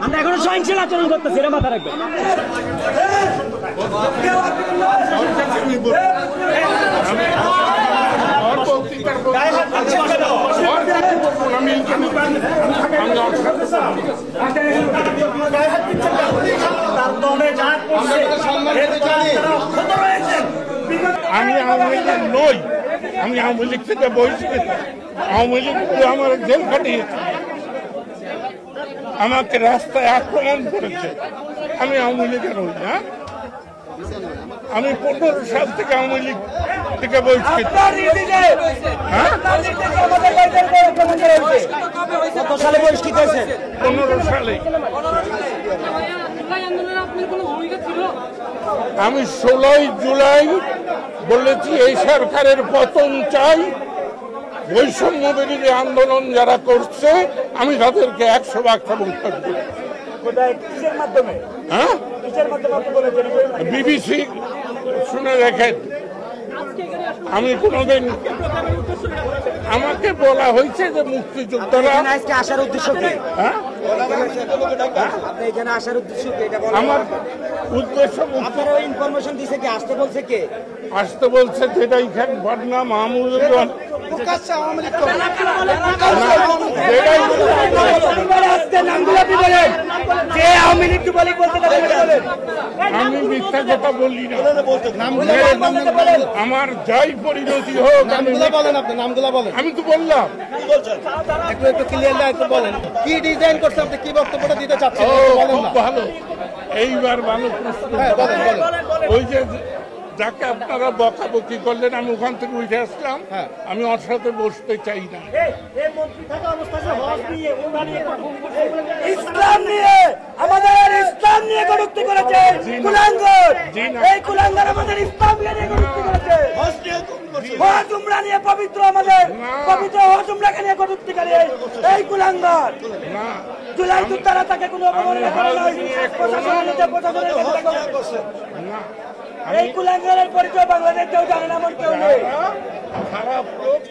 আমরা এখনো সহিংসল আচরণ করতেছি, এটা মাথা রাখবেন। আমি আওয়ামী লীগ নই, আমি আওয়ামী লীগ থেকে বহিষ্কৃত। আওয়ামী লীগ আমার জেল খাটিয়েছে, আমাকে রাস্তায় আক্রমণ করেছে। আমি আওয়ামী লীগের নই না, আমি 15 সাল থেকে আওয়ামী লীগ থেকে বহিষ্কৃত। 15 সালে বহিষ্কৃত হয়েছে। 15 সালে আমি 16 জুলাই বলেছি এই সরকারের পতন চাই। বৈষম্য বিরোধী আন্দোলন যারা করছে আমি তাদেরকে 100 সমর্থন করি। হ্যাঁ, বিবিসি শুনে দেখেন। আমি কোনোদিন, আমাকে বলা হয়েছে যে মুক্তিযোদ্ধারা আজকে আসার উদ্দেশ্য কি? হ্যাঁ, আপনি এখানে আসার উদ্দেশ্য কি? এটা আমার উদ্দেশ্য আপনারা ইনফরমেশন দিছে কি? আসতে বলছে কে? আসতে বলছে যেটা এখানে ঘটনা মাহমুদুর আমি মিথ্যা কথা বললি না। আমার যাই পরিণতি হোক আমি তো বললাম। একটু ক্লিয়ার বলেন কি ডিজাইন করছে, আপনি কি বক্তব্যটা দিতে চাচ্ছেন? খুব ভালো, এইবার ভালো প্রশ্ন। ওই যে যাকে আপনারা বকাবকি করলেন আমি ওখান থেকে উঠে আসলাম, আমি ওর সাথে বসতে চাই না। ইসলাম নিয়ে আমাদের ইসলাম নিয়ে কটূক্তি করেছে কুলাঙ্গার। এই কুলাঙ্গার আমাদের ইসলাম নিয়ে কটূক্তি করেছে। হজ উমরা নিয়ে পবিত্র আমাদের পবিত্র হজ উমরাকে নিয়ে কটূক্তি করে এই কুলাঙ্গার। জুলাই যোদ্ধারা তাকে কোনো অবমাননা করে নাই। এই কুলাঙ্গারের পরিচয় বাংলাদেশ কেউ জানে না, এমন কেউ নেই। খারাপ লোক